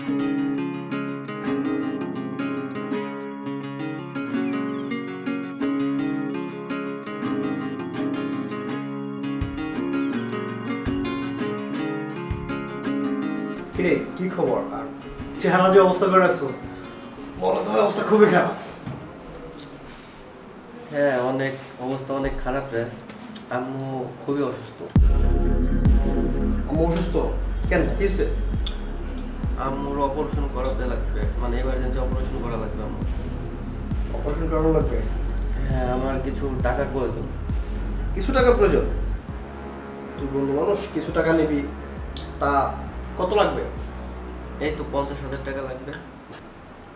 কিরে কি খবর? আর চেহারা যে অবস্থা করে রাখছিস, বলো তো অবস্থা খুবই খারাপ। হ্যাঁ, অবস্থা অনেক খারাপ রে। আম্মু খুবই অসুস্থ। আম্মু অসুস্থ কেন? কি হয়েছে? আম্মুর অপারেশন করাতে লাগবে, মানে এমার্জেন্সি অপারেশন করা লাগবে আম্মু। অপারেশন করানো লাগবে? হ্যাঁ, আমার কিছু টাকার প্রয়োজন। কিছু টাকার প্রয়োজন? তুই বন্ধু মানুষ, কিছু টাকা নিবি, তা কত লাগবে? এই তো 50,000 টাকা লাগবে।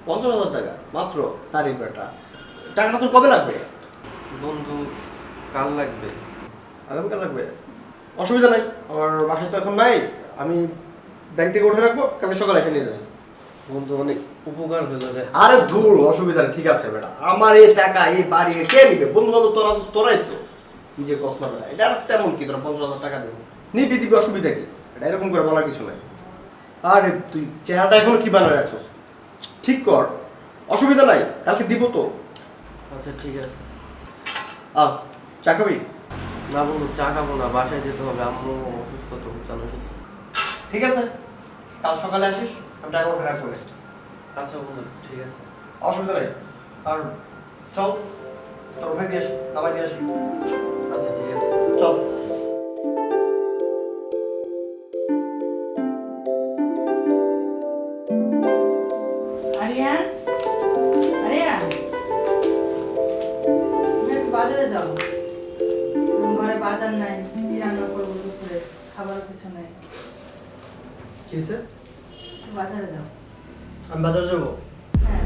50,000 টাকা মাত্র? তারই বেটা, টাকাটা তোর কবে লাগবে? বন্ধু, কাল লাগবে। আগামীকাল লাগবে? অসুবিধা নাই, আমার বাসায় তো এখন নাই, আমি ব্যাংক থেকে উঠে রাখবো, কালকে সকালে এখানে নিয়ে যাস। বন্ধু, অনেক উপকার হলো রে। আরে ধুর, অসুবিধা নেই, ঠিক আছে বেটা। আমার এই টাকা এই বাড়ি কে নিবে? বন্ধু বান্ধব তোরা তোরাই তো, কি যে কষ্ট না বেটা। এটা আর তেমন কি, তোরা 50,000 টাকা দেবো, নিবি দিবি, অসুবিধা কি? এটা এরকম করে বলার কিছু নাই। আরে তুই চেহারাটা এখনো কি বানায় রাখছস? ঠিক কর, অসুবিধা নাই, কালকে দিব তো। আচ্ছা ঠিক আছে। চা খাবি? না বন্ধু, চা খাবো না, বাসায় যেতে হবে। আম্মু অসুস্থ তো, জানো। ঠিক আছে, কাল সকালে আসিস, আমি টাকা উঠে রাখবো। আচ্ছা বন্ধু, ঠিক আছে। অসুবিধা নেই। আর চল, তোর ভাই দিয়ে আসি, দাবাই দিয়ে আসি। আচ্ছা ঠিক আছে, চল। আরিয়ান, আরিয়ান, তুমি একটু বাজারে যাও। ঘরে বাজার নাই, কি রান্না করবো দুপুরে, খাবার কিছু নাই। কি হয়েছে? বাজারে যাও। আমি বাজারে যাবো? হ্যাঁ,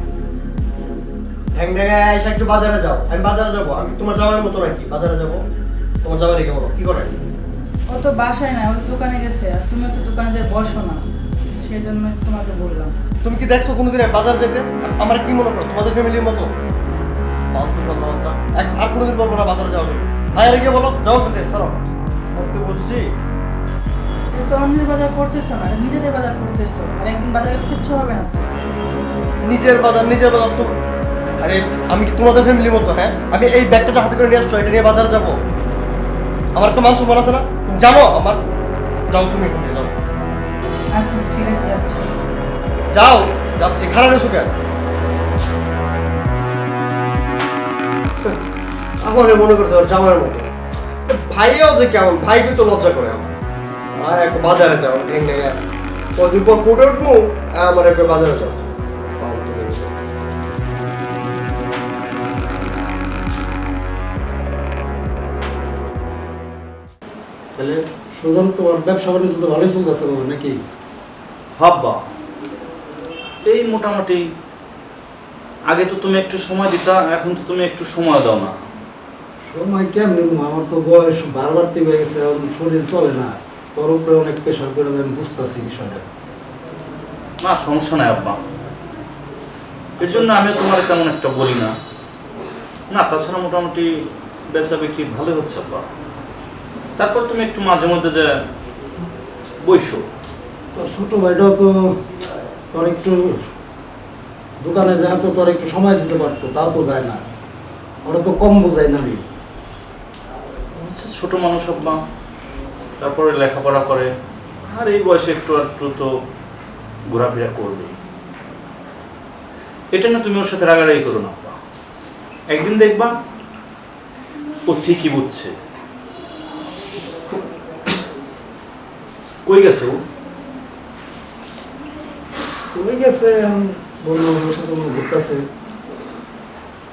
ঠ্যাং ঠ্যাঙ্গায় এসে একটু বাজারে যাও। আমি বাজারে যাবো? আমি তোমার জামাইয়ের মতো নাকি বাজারে যাবো? তোমার জামাই রেখে বলো কি করে? ও তো বাসায় নাই, ও তো দোকানে গেছে। আর তুমি তো দোকানে যেয়ে বসো না, সেই জন্য তোমাকে বললাম। তুমি কি দেখছো কোনোদিন আমি বাজার যেতে? আর আমার কি মনে করো তোমাদের ফ্যামিলির মতো? ফালতু কথাবার্তা। আর কোনোদিন বলবো না বাজারে যাওয়ার জন্য। ভাইয়ারে গিয়ে বলো যাও ওখান থেকে, সরো। করতে বসছি। তুমি তো অন্যের বাজার করতেছো না, নিজেদের বাজার করতেছো। আর একদিন বাজারে গেলে কিচ্ছু হবে না তো। নিজের বাজার তো। আরে আমি কি তোমাদের ফ্যামিলির মতো? হ্যাঁ, আমি এই ব্যাগটা যে হাতে করে নিয়ে আসছো, এটা নিয়ে বাজারে যাবো? আমার একটা মান সম্মান আছে না? তুমি জানো আমার। যাও তুমি এখান থেকে, যাও। আচ্ছা ঠিক আছে, যাচ্ছি। যাও। যাচ্ছি, খারাপ এসো কেন? আমার মনে করছে ওর জামার মতো। ভাইয়াও যে কেমন, ভাইকে তো লজ্জা করে আমার। একটু বাজারে যাও, ঠেং ঠেঙ্গা কদিন পর ফুটে উঠবো, আমার একটু বাজারে যাও। ফালতু জিনিস। তাহলে সুজন, তোমার ব্যবসা বাণিজ্য তো ভালোই চলতেছে নাকি? ভাববা এই মোটামুটি। আগে তো তুমি একটু সময় দিতা, এখন তো তুমি একটু সময় দাও না। সময় কেমন? আমার তো বয়স বারবার হয়ে গেছে, এখন শরীর চলে না। তোর উপরে অনেক প্রেশার করে আমি বুঝতেছি বিষয়টা। না সমস্যা নাই আব্বা, এর জন্য আমিও তোমার তেমন একটা বলি না। না তাছাড়া মোটামুটি বেচা বিক্রি ভালোই হচ্ছে আব্বা। তারপর তুমি একটু মাঝে মধ্যে যে বইসো। তোর ছোট ভাইটাও তো তোর একটু দোকানে যায়, তো তোর একটু সময় দিতে পারতো, তাও তো যায় না। ওরা তো কম বোঝাই না। আমি হচ্ছে ছোট মানুষ আব্বা, তারপরে লেখাপড়া করে, আর এই বয়সে একটু একটু তো ঘোরাফেরা করবে। এটা না তুমি ওর সাথে রাগারাগি করো না আব্বা। একদিন দেখবা ও ঠিকই বুঝছে। কই গেছে ও? হয়ে গেছে, বললো ওর সাথে ঘুরতেছে।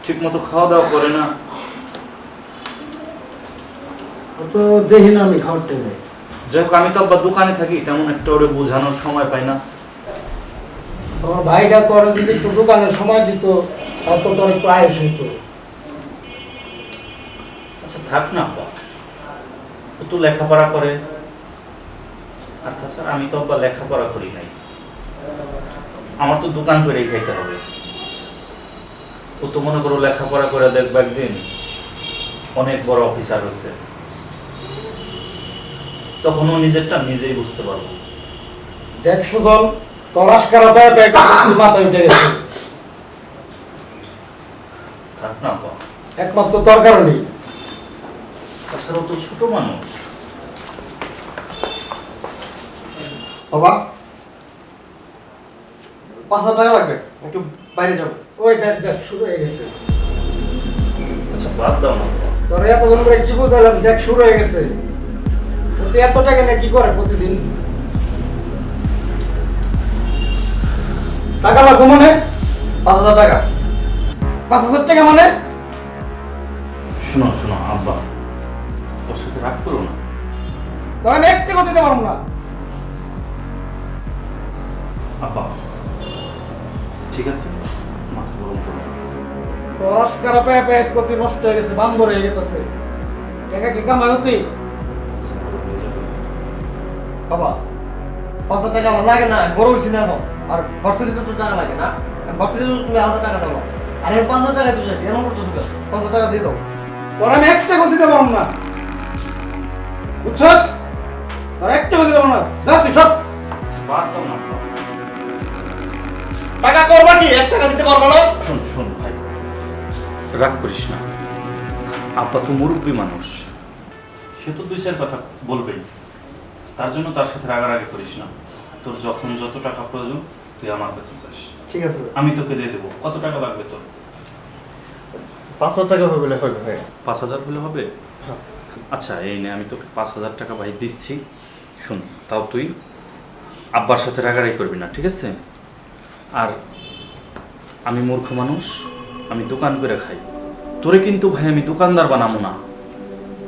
ঠিক মতো খাওয়া দাওয়া করে না। ও তো দেখি না আমি খাওয়ার টাইমে। যাই হোক, আমি তো আব্বা দোকানে থাকি, তেমন একটা ওরে বোঝানোর সময় পাই না। তোমার ভাইটা তোর যদি একটু দোকানের সময় দিত, তার তো তোর একটু আয়ুষ হইতো। আচ্ছা থাক না আব্বা, ও তো লেখাপড়া করে। আর তাছাড়া আমি তো আব্বা লেখাপড়া করি নাই, আমার তো দোকান করেই খাইতে হবে। ও তো মনে করো লেখাপড়া করে দেখবে একদিন অনেক বড় অফিসার হয়েছে, তখন ও নিজেরটা নিজেই বুঝতে পারবো। দেখ সুজন, তরাস করা পায় একটা মাথা উঠে গেছে। থাক না আব্বা, একমাত্র তোর কারণেই। তাছাড়াও তো ছোট মানুষ। বাবা 5,000 টাকা লাগবে, একটু বাইরে যাবো। ওই দেখ শুরু হয়ে গেছে। আচ্ছা বাদ দাও না আব্বা। তোর এতক্ষণ করে কি বুঝালাম, দেখ শুরু হয়ে গেছে। তুই এত টাকা নিয়ে কি করে প্রতিদিন? টাকা লাগবো মানে? 5,000 টাকা। 5,000 টাকা মানে? শোনো শোনো আব্বা, তোর সাথে রাগ করো না। তোর আমি 1 টাকা দিতে পারবো না। আব্বা ঠিক আছে, মাথা গরম করো না। তরাস করা পায় পেস কত নষ্ট হয়ে গেছে, বান্দর হয়ে গেছে। টাকা কি কামাই হতি? আচ্ছা, বড় হয়ে যাবে। বাবা 5,000 টাকা আমার লাগে না, বড় হয়েছি না এখন। আর ভার্সিটিতে তো টাকা লাগে না, ভার্সিটিতে তুমি 1,000 টাকা দাও না। আর এই 5,000 টাকা তুই চাইছি, এমন করতেছো কেন? 5,000 টাকা দিয়ে দাও। তোর আমি 1 টাকা দিতে পারবো না, বুঝছস? তোর 1 টাকা দিতে পারবো না, যা তুই সব। বাদ দাও না আব্বা। টাকা করবা কি? 1 টাকা দিতে পারবো না। শোন শোন ভাই, রাগ করিস না। আব্বা তো মুরব্বী মানুষ, সে তো 2-4 কথা বলবেই। তার জন্য তার সাথে রাগারাগি করিস না। তোর যখন যত টাকা প্রয়োজন তুই আমার কাছে চাস, ঠিক আছে, আমি তোকে দিয়ে দেবো। কত টাকা লাগবে তোর? 5,000 টাকা হবে বলে হবে ভাই। 5,000 হলে হবে? হ্যাঁ। আচ্ছা এই নে, আমি তোকে 5,000 টাকা ভাই দিচ্ছি। শোন, তাও তুই আব্বার সাথে রাগারাগি করবি না, ঠিক আছে? আর আমি মূর্খ মানুষ, আমি দোকান করে খাই। তোরে কিন্তু ভাই আমি দোকানদার বানাবো না,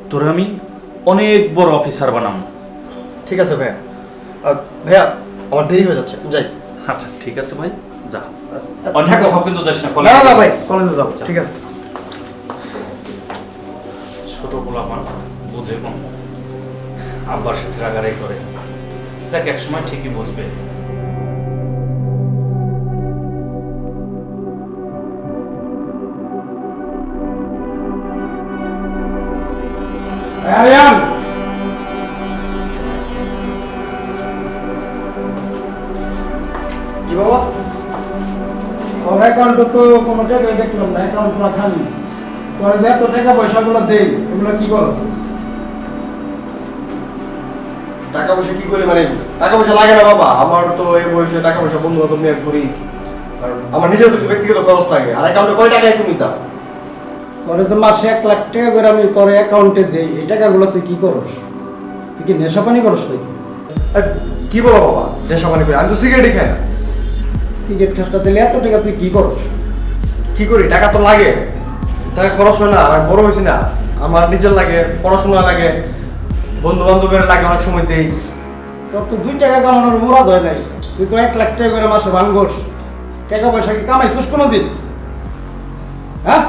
তোরে আমি অনেক বড় অফিসার বানাবো। ঠিক আছে ভাইয়া। ভাইয়া আমার দেরি হয়ে যাচ্ছে, যাই। আচ্ছা ঠিক আছে ভাই, যা। থাকো। অনেক কোথাও কিন্তু যাস না, না কলেজে। না ভাই, কলেজে যাবো। ঠিক আছে। ছোট বলা আমার বুঝে কম, আব্বার সাথে রাগারাগি করে। দেখ এক সময় ঠিকই বুঝবে। আরিয়ান, জি বাবা। তোর অ্যাকাউন্টে তো কোনো টাকাই দেখলাম না, অ্যাকাউন্ট পুরো খালি। তোর যে এত টাকা পয়সাগুলো দেই, এগুলো কি করছ? টাকা পয়সা কি করে মানে? টাকা পয়সা লাগে না বাবা, আমার তো এই বয়সে টাকা পয়সা বন্ধু বান্ধব নিয়ে ঘুরি। আর আমার নিজের তো ব্যক্তিগত খরচ থাকে। আর অ্যাকাউন্টে কয় টাকা তুমি দাও? তোর যে মাসে 1 লাখ টাকা করে আমি তোর অ্যাকাউন্টে দেই, এই টাকাগুলো তুই কি করস? তুই কি নেশা পানি করস নাকি? কি বলো বাবা, দেশ মানে করি? আমি তো সিগারেটই খাই না। সিগারেট খাসটা দিলে এত টাকা তুই কি করস? কি করি? টাকা তো লাগে, টাকা খরচ হয় না। আর বড় হয়েছি না, আমার নিজের লাগে, পড়াশোনা লাগে, বন্ধু বান্ধবের লাগে, অনেক সময় দেই। তোর তো 2 টাকা কামানোর মুরাদ হয় নাই, তুই তো 1 লাখ টাকা করে মাসে ভাঙবস। টাকা পয়সা কি কামাইছিস কোনোদিন? হ্যাঁ?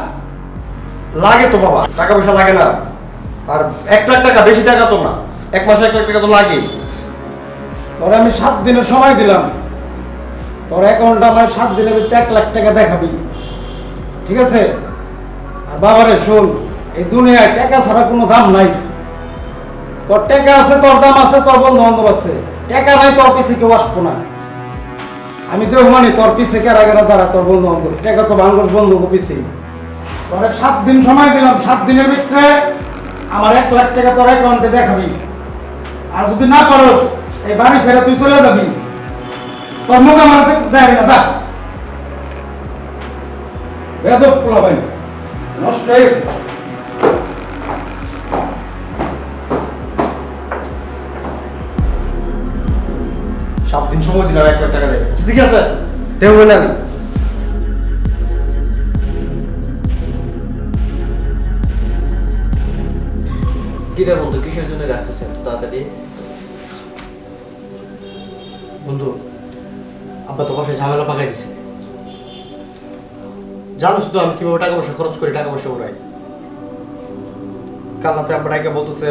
লাগে তো বাবা, টাকা পয়সা লাগে না। আর 1 লাখ টাকা বেশি টাকা তো না, এক মাসে 1 লাখ টাকা তো লাগেই। তোরে আমি 7 দিনের সময় দিলাম, তোর অ্যাকাউন্টে আমার 7 দিনের ভিতরে 1 লাখ টাকা দেখাবি, ঠিক আছে? আর বাবারে শোন, এই দুনিয়ায় টাকা ছাড়া কোনো দাম নাই। তোর টাকা আছে, তোর দাম আছে, তোর বন্ধু বান্ধব আছে। টাকা নাই, তোর পিছে কেউ আসবো না। আমি তো মানে তোর পিছে কেরা কেরা দাঁড়া, তোর বন্ধু বান্ধব। টাকা তো ভাঙ্গস বন্ধু পিছে। তোরে 7 দিন সময় দিলাম, 7 দিনের ভিতরে আমার 1 লাখ টাকা তোর অ্যাকাউন্টে দেখাবি। আর যদি না পারোস, এই বাড়ি ছেড়ে তুই চলে যাবি। তোর মুখ আমার দেখাবি না, যা। বেয়াদব পোলা ভাই, নষ্ট হয়ে গেছে। 7 দিন সময় দিলাম, 1 লাখ টাকা দেয়। ঠিক আছে, দেবো না আমি। কিরে বন্ধু, কিসের জন্য রাখছিস এত তাড়াতাড়ি? বন্ধু, আব্বা তো বাসায় ঝামেলা পাকাই দিছে। জানোস তো আমি কিভাবে টাকা পয়সা খরচ করি, টাকা পয়সা উড়াই। কাল রাতে আব্বা ডাইকা বলতেছে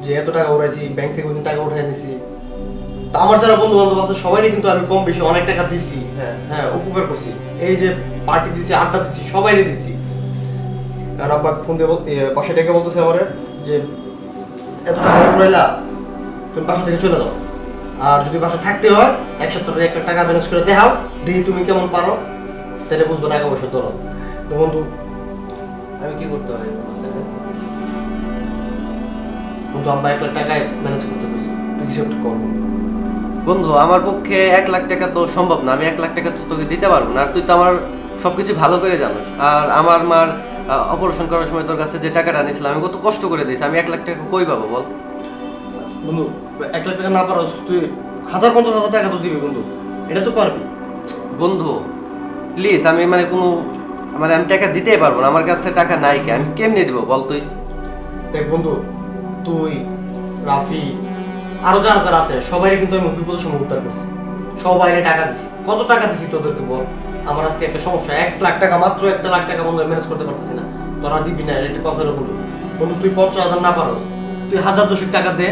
যে এত টাকা উড়াইছি, ব্যাংক থেকে ওইদিন টাকা উঠাই নিছি। তা আমার যারা বন্ধু বান্ধব আছে সবারই কিন্তু আমি কম বেশি অনেক টাকা দিছি। হ্যাঁ। হ্যাঁ, উপকার করছি। এই যে পার্টি দিছি, আড্ডা দিছি, সবাইকে দিছি। আর আব্বা ফোন দিয়ে বাসায় ডেকে বলতেছে আমার যে এত টাকা উড়াইলা, তুমি বাসা থেকে চলে যাও। আর যদি বাসা থাকতে হয় এক সপ্তাহ 1 লাখ টাকা ম্যানেজ করে দেখাও, দেখি তুমি কেমন পারো, তাহলে বুঝবো টাকা পয়সা তোর। তো বন্ধু আমি কি করতে পারি বন্ধু আব্বা 1 লাখ টাকায় ম্যানেজ করতে পেরেছি, তুই কিছু একটা করবো। বন্ধু? আমার পক্ষে 1 লাখ টাকা তো সম্ভব না, আমি 1 লাখ টাকা তো তোকে দিতে পারবো না। আর তুই তো আমার সবকিছু ভালো করে জানিস। আর আমার মার অপারেশন করার সময় তোর কাছে যে টাকাটা নিয়েছিলাম আমি কত কষ্ট করে দিয়েছি, আমি 1 লাখ টাকা কই পাবো বল? বন্ধু 1 লাখ টাকা না পারোস, তুই 50,000 টাকা তো দিবি বন্ধু, এটা তো পারবি। বন্ধু প্লিজ, আমি মানে কোনো মানে আমি টাকা দিতেই পারবো না, আমার কাছে টাকা নাই, কি আমি কেমনে দিব বল তুই? দেখ বন্ধু, তুই রাফি আরো যারা যারা আছে সবাই কিন্তু আমি বিপদের সময় উদ্ধার করছি, সবাইকে টাকা দিছি। কত টাকা দিছি তোদেরকে বল? আমার আজকে একটা সমস্যা, 1 লাখ টাকা, মাত্র 1 লাখ টাকা বন্ধু ম্যানেজ করতে পারতেছি না। তোরা দিবি না এটা কথা বন্ধু। বন্ধু তুই 50,000 না পারো, তুই 1,000-200 টাকা দে,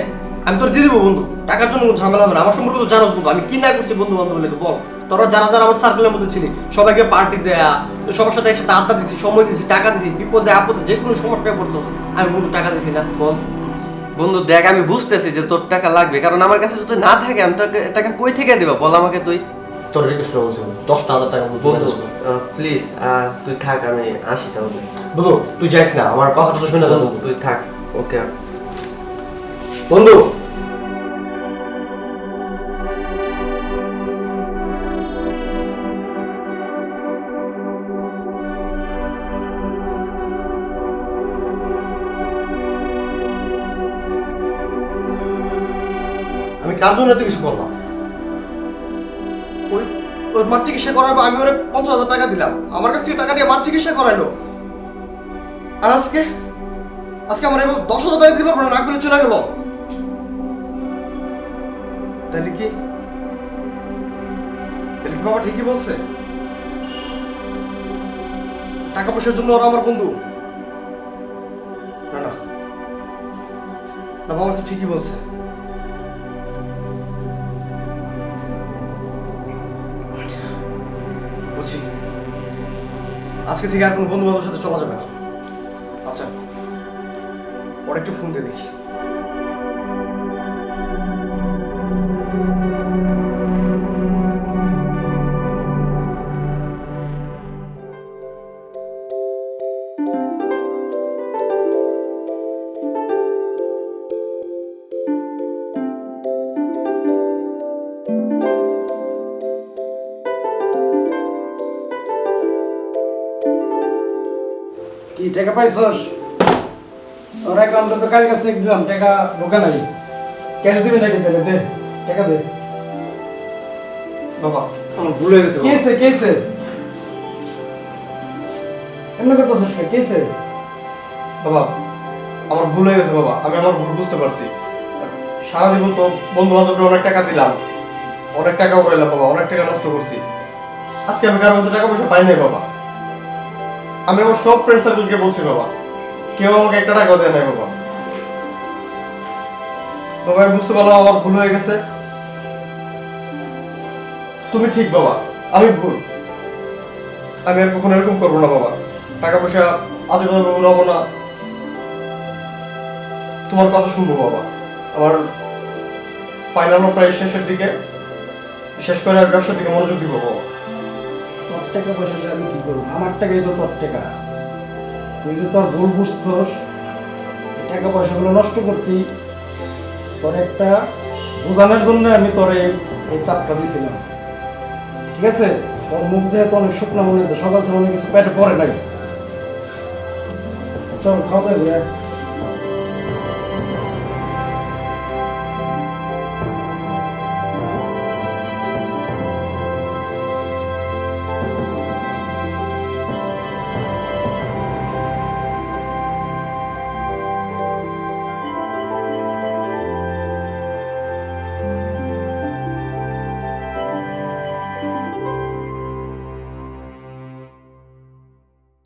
আমি তোর দিয়ে দেবো বন্ধু। টাকার জন্য কোনো ঝামেলা হবে না, আমার সম্পর্কে তো জানো বন্ধু আমি কি না করছি বন্ধু বান্ধব বলে বল। তোরা যারা যারা আমার সার্কেলের মধ্যে ছিলি সবাইকে পার্টি দেয়া, সবার সাথে একসাথে আড্ডা দিছি, সময় দিছি, টাকা দিছি, বিপদে আপদে যে কোনো সমস্যায় পড়ছস আমি বন্ধু টাকা দিছি না বল। বন্ধু দেখ, আমি বুঝতেছি যে তোর টাকা লাগবে, কারণ আমার কাছে যদি না থাকে আমি তোকে টাকা কই থেকে দিব বল আমাকে তুই? তোর রিকোয়েস্ট বলছি 10,000 টাকা বন্ধু প্লিজ তুই থাক, আমি আসি তাহলে। বন্ধু তুই যাইস না, আমার কথা তো শুনে যা বন্ধু। তুই থাক, ওকে বন্ধু আমি কার জন্য এত কিছু করলাম? ওই ওর মার চিকিৎসা করাবো, আমি ওরে 50,000 টাকা দিলাম, আমার কাছ থেকে টাকা নিয়ে মার চিকিৎসা করাইলো। আর আজকে আজকে আমার 10,000 টাকা দিতে পারবো না, নাক বলে চলে গেল। তাহলে কি বাবা ঠিকই বলছে? টাকা পয়সার জন্য ওরা আমার বন্ধু? না না না, বাবা তো ঠিকই বলছে। বুঝছি, আজকে থেকে আর কোনো বন্ধু বান্ধবের সাথে চলা যাবে না। আচ্ছা ওর একটু ফোন দিয়ে দেখি। কি টাকা পাইছস? তোর অ্যাকাউন্টে তো কার কাছে দিলাম, টাকা ঢোকা নাই। ক্যাশ দিবি নাকি? তাহলে দে টাকা দে। বাবা আমার ভুল হয়ে গেছে। কেসে এমনি করতেছিস কে? কেসে বাবা আমার ভুল হয়ে গেছে বাবা, আমি আমার ভুল বুঝতে পারছি। সারা জীবন তো বন্ধু বান্ধবকে অনেক টাকা দিলাম, অনেক টাকা উড়াইলাম বাবা, অনেক টাকা নষ্ট করছি। আজকে আমি কারো কাছে টাকা পয়সা পাই নাই বাবা। আমি আমার সব ফ্রেন্ড সার্কেলকে বলছি বাবা, কেউ আমাকে 1 টাকা দেয় নাই বাবা। বাবা আমি বুঝতে পারলাম আমার ভুল হয়ে গেছে। তুমি ঠিক বাবা, আমি ভুল। আমি আর কখনো এরকম করবো না বাবা, টাকা পয়সা আজে বাজে উড়াবো না, তোমার কথা শুনবো বাবা। আমার ফাইনাল প্রায় শেষের দিকে, শেষ করে আর ব্যবসার দিকে মনোযোগ দিব বাবা। তোর টাকা পয়সা দিয়ে আমি কি করবো? আমার টাকাই তো তোর টাকা। তুই যে তোর ভুল বুঝছস, টাকা পয়সাগুলো নষ্ট করতি, তোর একটা বোঝানোর জন্য আমি তোর এই চাপটা দিছিলাম। ঠিক আছে? তোর মুখ দিয়ে তো অনেক শুকনা মনে হতো, সকাল থেকে অনেক কিছু পেটে পড়ে নাই। চল খাওয়া দাওয়া করে।